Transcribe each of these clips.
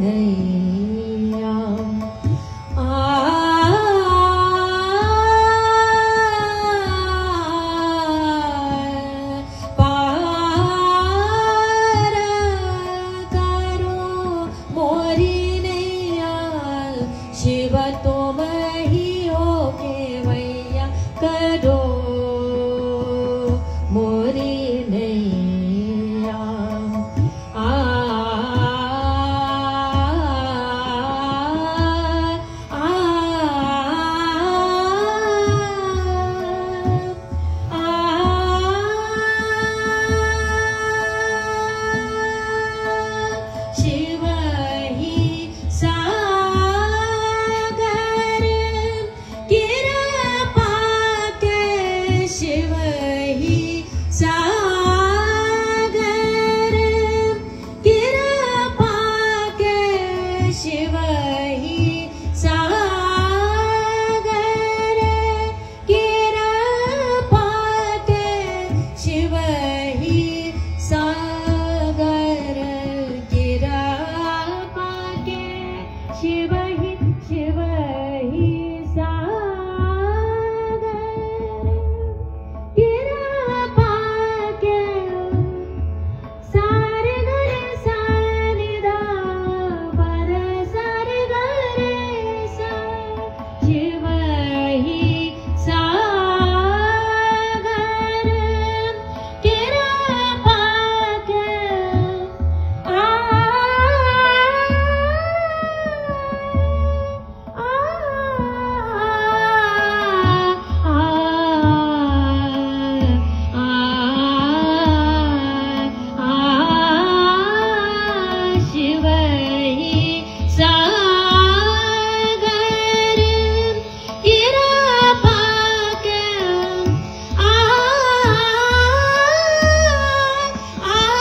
नैया पार करो मोरी नैया शिव तुम ही हो केवैया करो मोरी नैया शिव ही सागर कृपा के शिव ही सागर कृपा के शिव ही सागर कृपा के शिव ही सागर कृपा के शिव ही सागर कृपा के सारे घर सानिदा पर सारे घर सा शिव ही सागर कृपा के शिव ही सागर कृपा के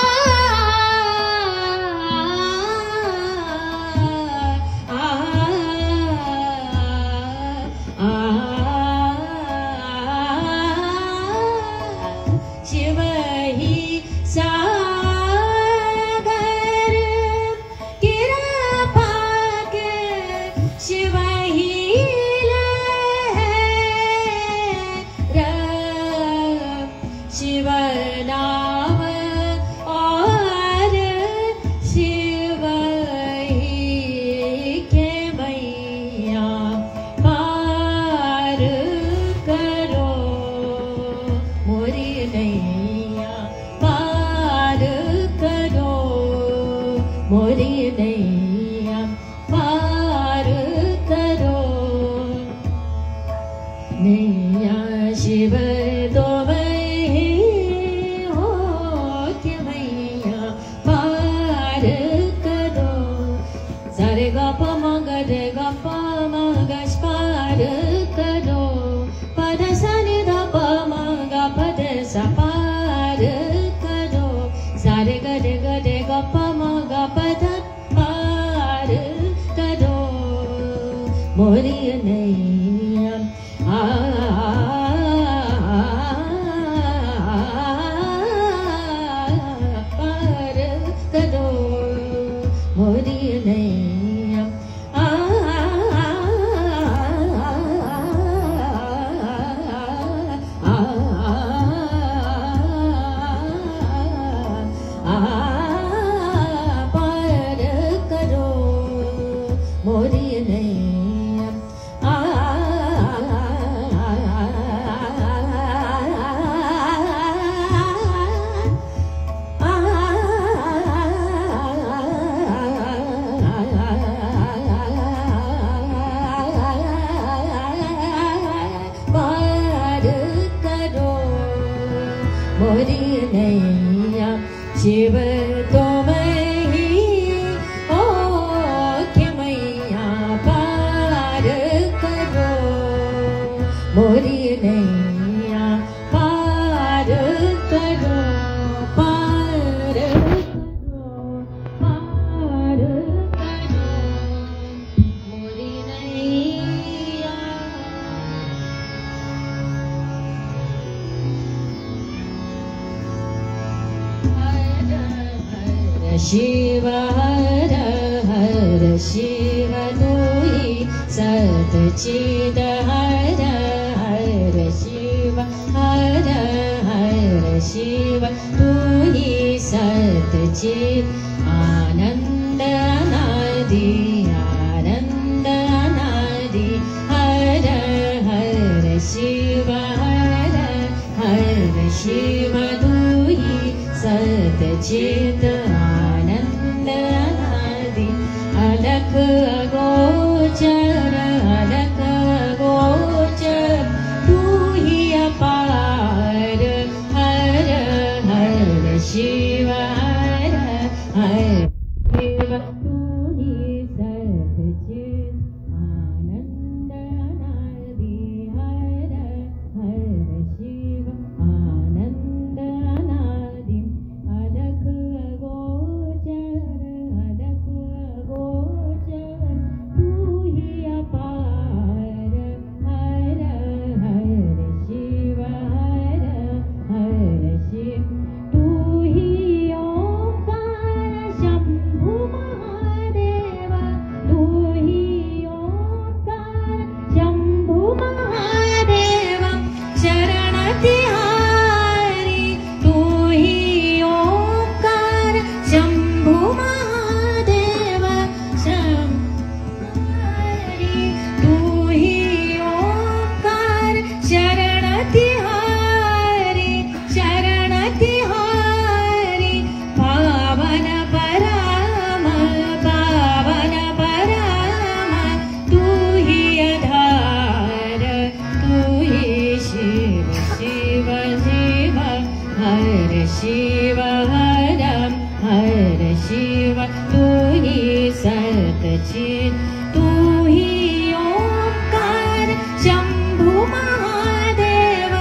शिव ही सागर कृपा के शिव ही लहर शिव नाम और शिव ही के मैया पार करो मोरी नैया पार करो मोरी नैया पार करो नैया शिव तुम ही हो के मैया पार करो सारे ग प म ग रे ग प म ग पार करो पद सा नि ध प म ग प द सा पार करो सारे ग रे ग प म ग प ध पार करो मोरी नैया पार करो मोरी नैया पार करो मोरी नैया पार करो मोरी नैया शिव तुम ही हो के मैया पार करो मोरी नैया पार करो पार करो पार करो मोरी नैया शिव हर हर चिद हर हर शिव हर हर शिव तू ही सत चिद आनंद अनादि आनंद अनादि हर हर शिव हर हर शिव तू ही सत चिद आनंद अनादि अलख अगोचर अलख अगोचर तू ही अपार हर हर शिव हर हर शिव तू ही सतचित आनंद अनादि हर हर शिव आनंद अनादि अलख अगोचर तू ही अपार हर हर शिव हर हर शिव तू ही ओंकार शंभु महादेव तू ही ओंकार शंभु महादेव शरण तिहारी तू ही ओंकार शंभु महादेव शंभु तू ही ओंकार शरण तिहारी पावन पराम तू ही आधार तू ही शिव शिव शिव हर शिव हर हर शिव तू ही सतचित तू ही ओंकार शंभु महादेव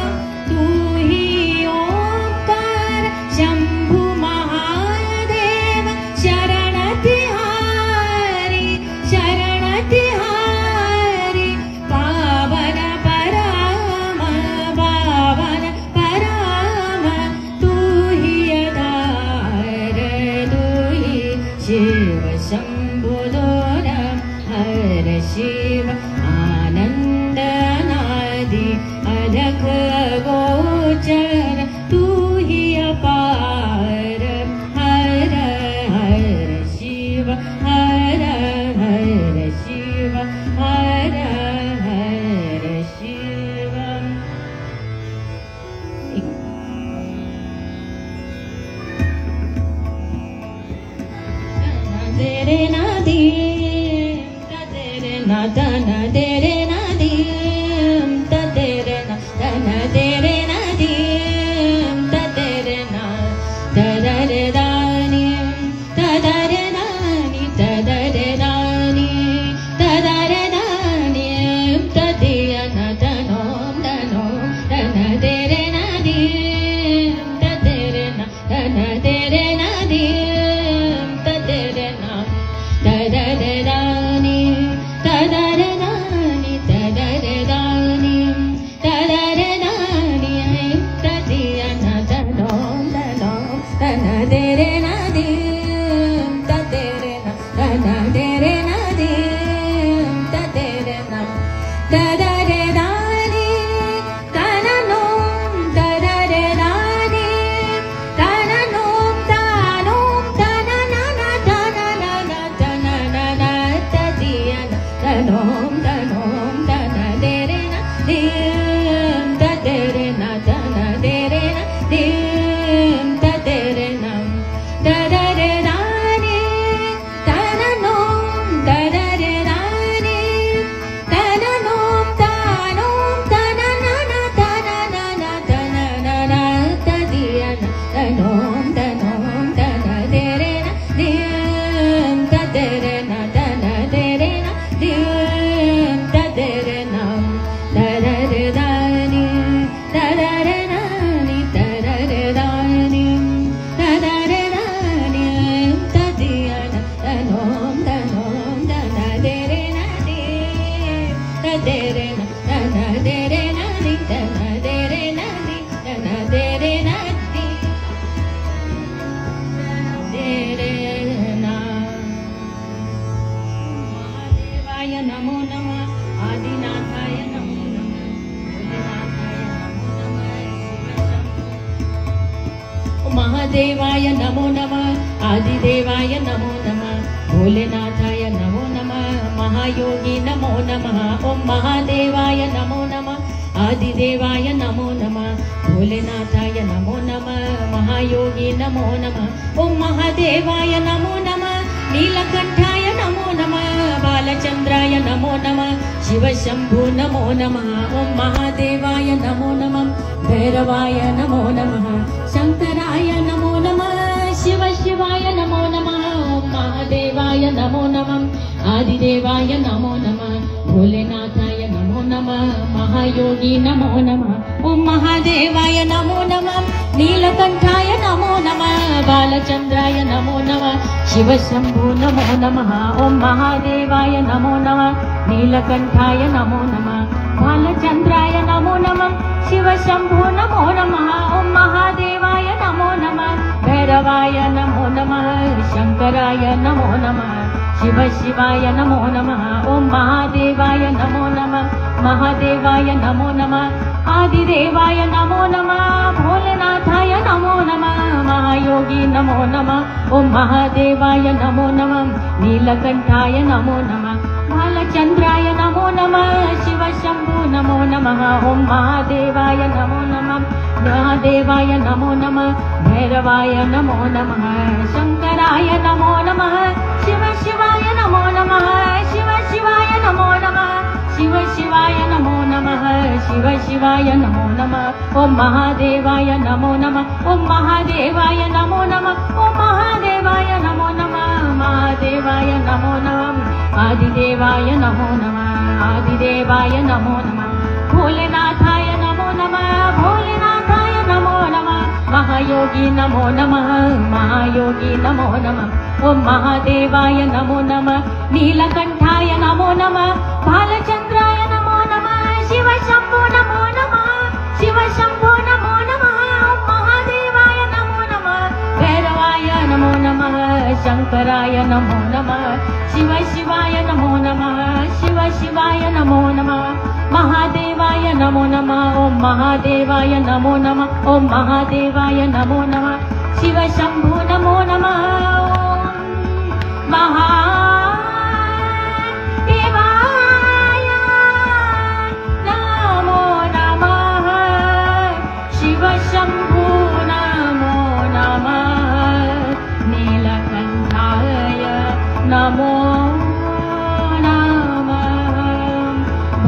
तू ही ओंकार शंभु महादेव शरण तिहारी पावन पराम तू ही आधार तू ही शिव शंभुदोरम हर शिव आनंद अनादि अलख अगोचर तू ही अपार हर हर शिव हर हर शिव हर हर शिव तेरे नदी तेरे नदन तेरे नदी तेरे नदन तेरे नदी तेरे न तदर दानी तदर दानी तदर दानी तदर दानी तदिय नदनो दनो तन तेरे नदी तेरे नदन तेरे नदी तदर न तदर दानी तदर दानी महादेवाय नमो नमः आदिदेवाय नमो नमः भोलेनाथाय नमो नमः महायोगी नमो नमः ओम महादेवाय नमो नमः आदिदेवाय नमो नमः भोलेनाथाय नमो नमः महायोगी नमो नमः ओम महादेवाय नमो नमः नीलकंठाय नमो नमः बालचंद्राय नमो नमः शिवशंभु नमो नमः ओम महादेवाय नमो नमः भैरवाय नमो नमः शंकराय नमो नमः शिव शिवाय नमो नमः ओम महादेवाय नमो नमः आदिदेवाय नमो नमः भोलेनाथाय नमो नमः महायोगी नमो नमः ओम महादेवाय नमो नमः नीलकंठाय नमो नमः बालचंद्राय नमो नमः शिवशंभु नमो नमः ओम महादेवाय नमो नमः नीलकंठाय नमो नमः बालचंद्राय नमो नमः शिवशंभु नमो नमः ओम महादेवाय नमो नमः भैरवाय नमो नमः शंकराय नमो नमः शिव शिवाय नमो नमः ओम महादेवाय नमो नमः महादेवाय नमो नमः आदिदेवाय नमो नमः भोलेनाथाय नमो नमः महायोगी नमो नमः ओम महादेवाय नमो नमः नीलकंठाय नमो नमः बालचंद्राय नमो नमः शिव शंभु नमो नमः ओम महादेवाय नमो नमः महादेवाय नमो नमः भैरवाय नमो नमः शंकराय नमो नमः शिव शिवाय नमो नमः शिव शिवाय नमो नमः शिव शिवाय नमो नमः शिव शिवाय नमो नमः ओम महादेवाय नमो नमः ओम महादेवाय नमो नमः ओम महादेवाय नमो नमः महादेवाय नमो नमः आदिदेवाय नमो नमः आदिदेवाय नमो नमः भोलेनाथाय नमो नमः भोलेनाथाय नमो नमः महायोगी नमो नमः महायोगी नमो नमः ओम महादेवाय नमो नमः नीलकंठाय नमो नमः बालचंद्राय नमो नमः शिव शंभो नमो नमः शिव शंभो नमो नमः ओम महादेवाय नमो नमः भैरवाय नमो नमः शंकराय नमो नमः शिव शिवाय नमो नमः शिव शिवाय नमो नमः महादेवाय नमो नमः ओम महादेवाय नमो नमः ओम महादेवाय नमो नमः शिव शंभु नमो नमः ओम महादेवाय नमो नमः शिव शंभु नमो नमः नीलकंठाय नमो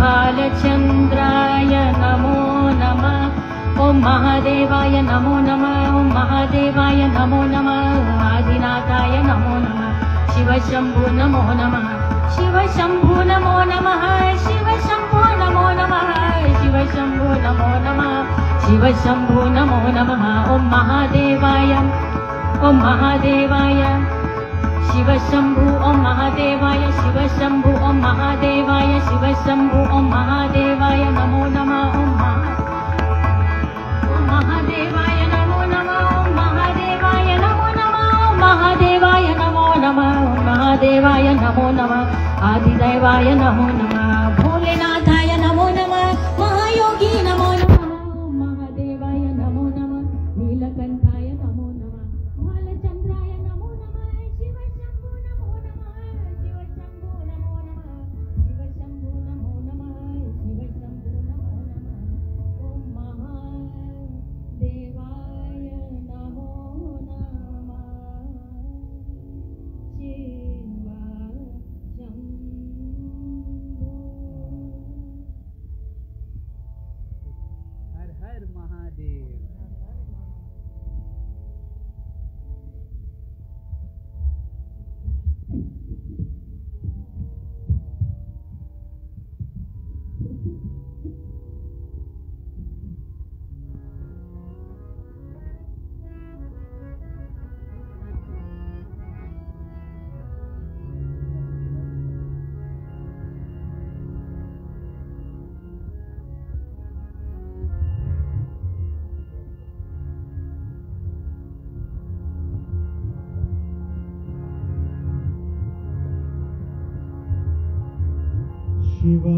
बालचंद्राय नमो नमः ओम महादेवाय नमो नमः ओम महादेवाय नमो नमः आदिनाथाय नमो नमः शिव शंभु नमो नमः शिव शंभु नमो नमः शिव शंभु नमो नमः शिव शंभु नमो नमः शिव शंभु नमो नमः ओम महादेवाय शिव शंभु ओम महादेवाय शिव शंभु ओम महादेवाय शिव शंभु ओम महादेवाय नमो नमः ओम महादेवाय नमो नमः ओम महादेवाय नमो नमः ओम महादेवाय नमो नमः ओम महादेवाय नमो नमः आदिदेवाय नमो नमः भोलेनाथाय नमो नमः महायोगी नमो नमः ओम महादेवाय नमो नमः नीलकंठाय नमो नमः बालचंद्राय नमो नमः शिव शंभु नमो नमः शिव शंभु नमो नमः शिव शंभु नमो नमः शिव शंभु नमो नमः ओम महादेवाय नमो नमः शिव शंभु। हर हर महादेव। शिवा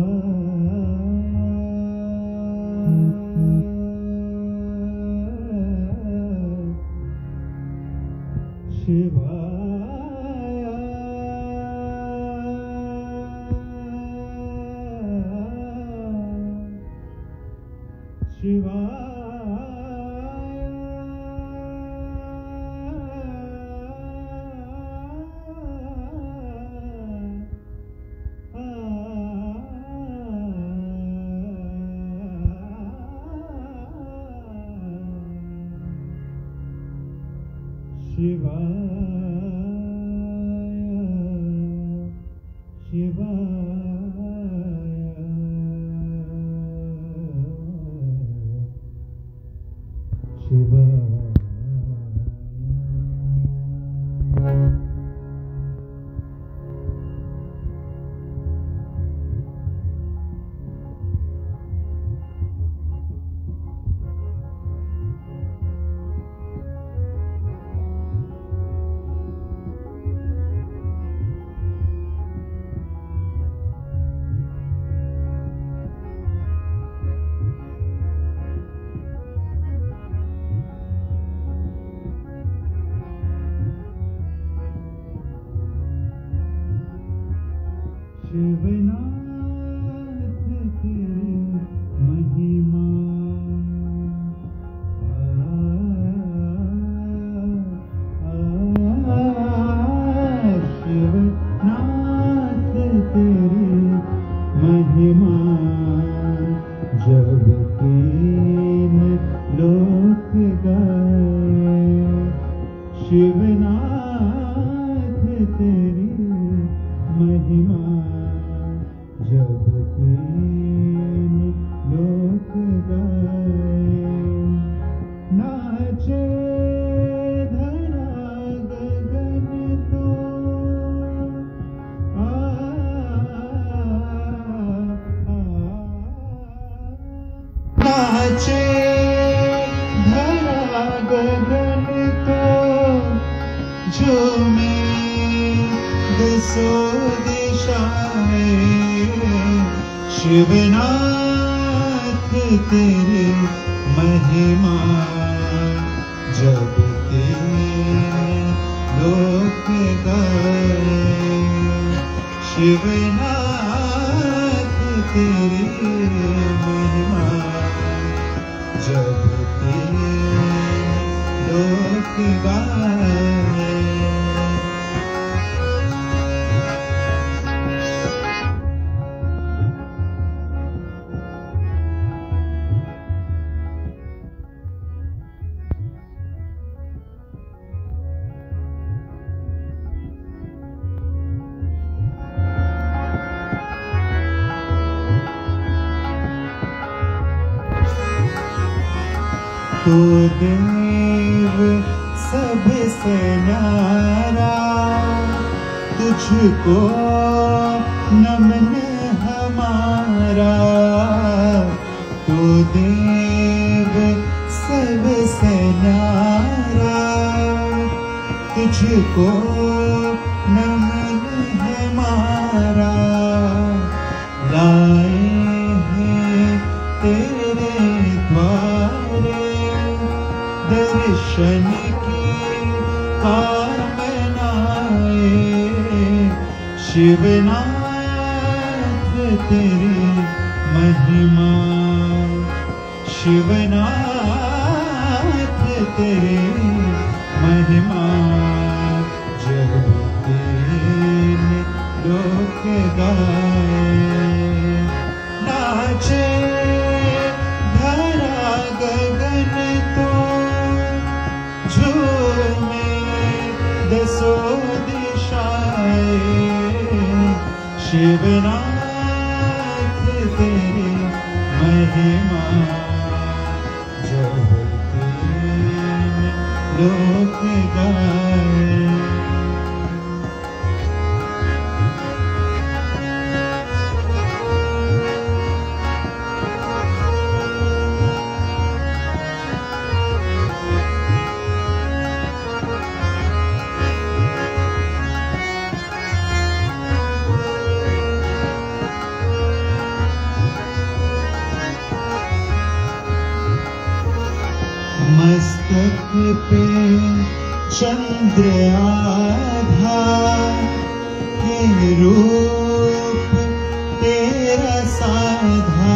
तू देव सबसे न्यारा, तुझको नमन हमारा। तू देव सबसे न्यारा, तुझको नमन हमारा। लाए हैं तेरे द्वारे दर्शन की कामनाए। शिवनाथ तेरी महिमा, शिवनाथ तेरी महिमा। जब तीन लोक गाए, नाचे धरा गगन तो झूमे दसों दिशाएं। शिवनाथ तेरी महिमा, जब तीन लोक गाए। मस्तक पे चंद्र आधा, हे रूप तेरा साधा।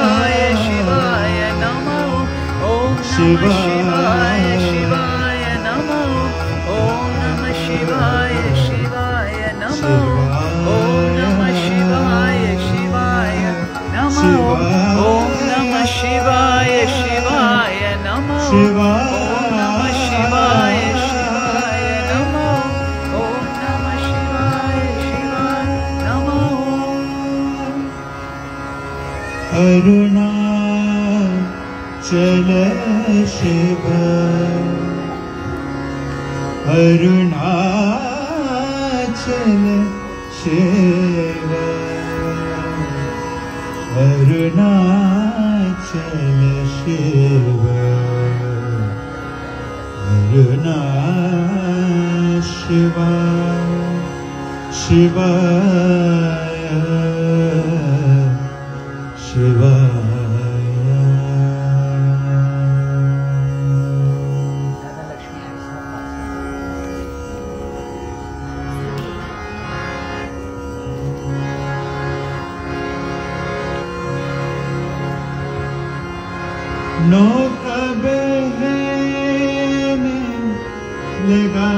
शिवाय शिवाय नमो ओम नमः शिवाय शिवाय नमो ओम नमः शिवाय शिवाय नमो ओम नमः शिवाय शिवाय नमो ओम नमः शिवाय शिवाय नमो ओम नमः शिवाय शिवाय नमो अरुणाचल शिव अरुणाचल शिव अरुणाचल शिव अरुणाचल शिवाय शिवाय नो कब है लगा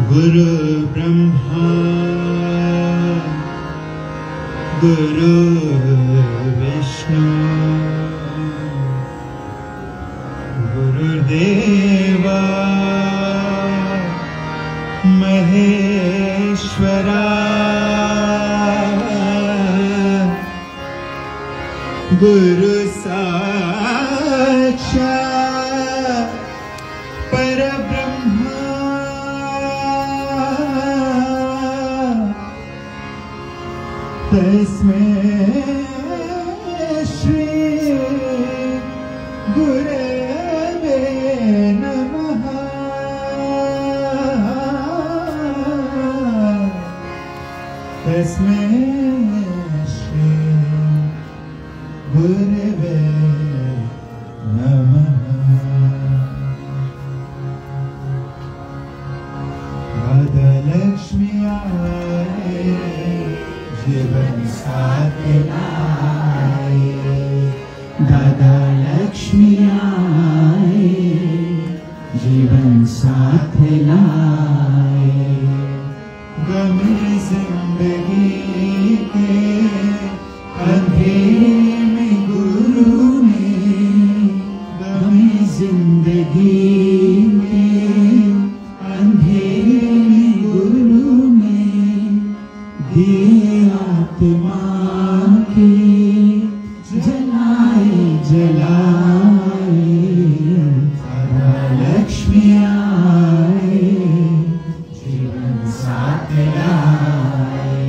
गुरु ब्रह्मा गुरु विष्णु गुरुदेवा महेश्वरा गुरु साक्षात् परब्रह्म तस्मै श्री गुरवे नमः तस्मै श्री गुरवे नमः राधा लक्ष्मी आए जीवन साथ लाए दादा लक्ष्मी आए जीवन साथ लाए गमे जिंदगी के अंधेरे में गुरु ने गमे जिंदगी के अंधेरे में गुरु ने दिए आत्मा की जलाए जलाए दादा लक्ष्मी आए जीवन साथ लाए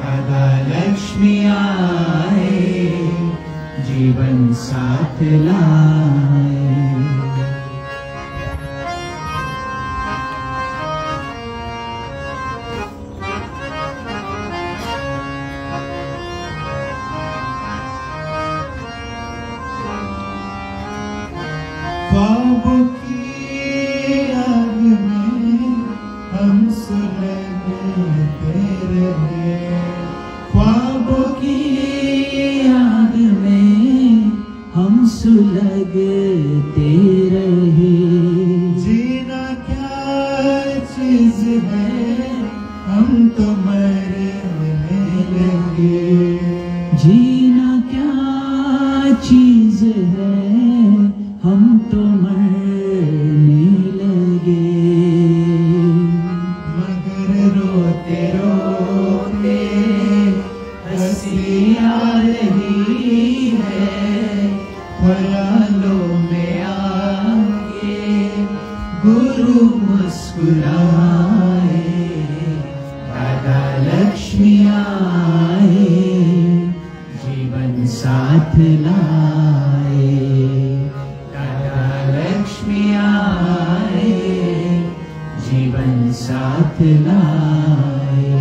दादा लक्ष्मी आए जीवन साथ लाए ख्वाबों की आग में हम सुलगते रहे ख्वाबों की आग में हम सुलगते रहे जीना क्या चीज है हम तो मरने लगे जीना क्या चीज है हम तो मरने लगे मगर रोते रोते हंसी आ रही है ख्यालों में आके गुरु मुस्कुराए दादा लक्ष्मी आए जीवन साथ लाए लक्ष्मी आए जीवन साथ लाए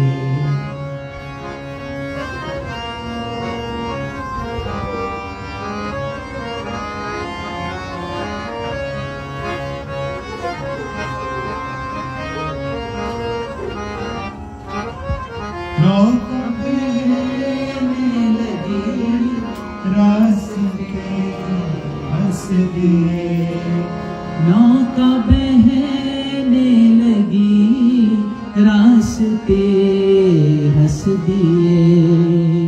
नौका बहने लगी रास्ते हंस दिए, नौका बहने लगी रास्ते हंस दिए,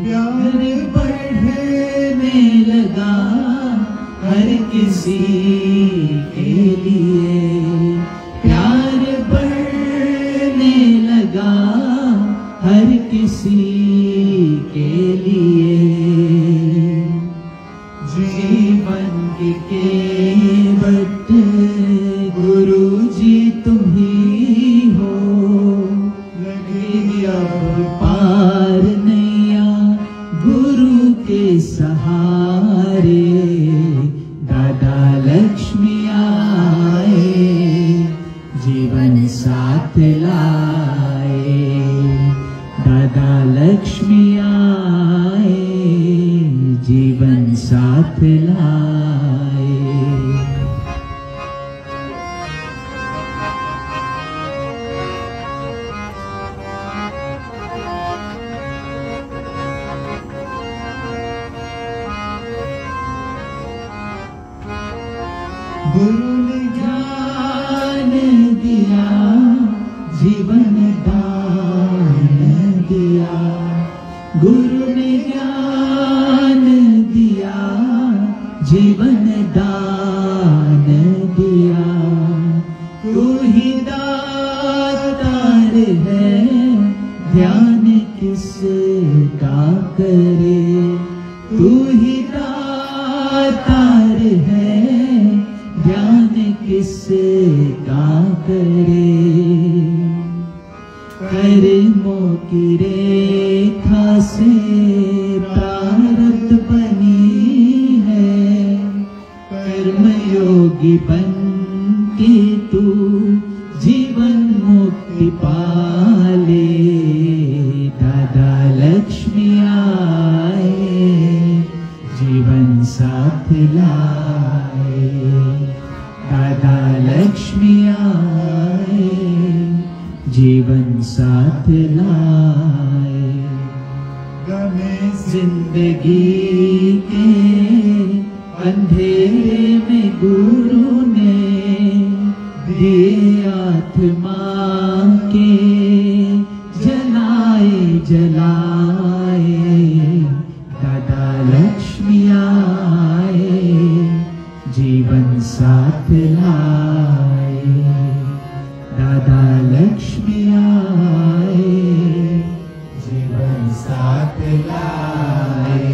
प्यार बढ़ने लगा हर किसी के लिए, प्यार बढ़ने लगा हर किसी के लिए, जीवन के केवट गुरु जी तुम ही हो, लगी अब पार नैया गुरु के सहारे, दादा लक्ष्मी आए जीवन साथ लाए, दादा लक्ष्मी आए जीवन साथ लाए। गुरु ने ज्ञान दिया जीवन दान दिया, गुरु ने ज्ञान दिया जीवन दान दिया, तू ही दातार है ध्यान किसका करे, तू ही दातार है ध्यान किसका करे, कर्मों की रेखा से प्रारब्ध बनी है, कर्मयोगी बन के तू जीवन मुक्ति पाले, दादा लक्ष्मी आए जीवन साथ लाए, दादा लक्ष्मी आए जीवन साथ लाए, गमे जिंदगी के अंधेरे में गुरु ने दिए आत्मा के जलाए जलाए, दादा लक्ष्मी आए जीवन साथ लाए, दादा लक्ष्मी आए जीवन साथ लाए,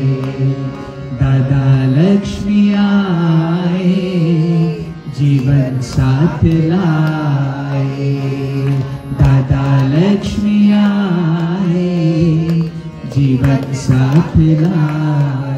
दादा लक्ष्मी आए जीवन साथ लाए, दादा लक्ष्मी आए जीवन साथ लाए।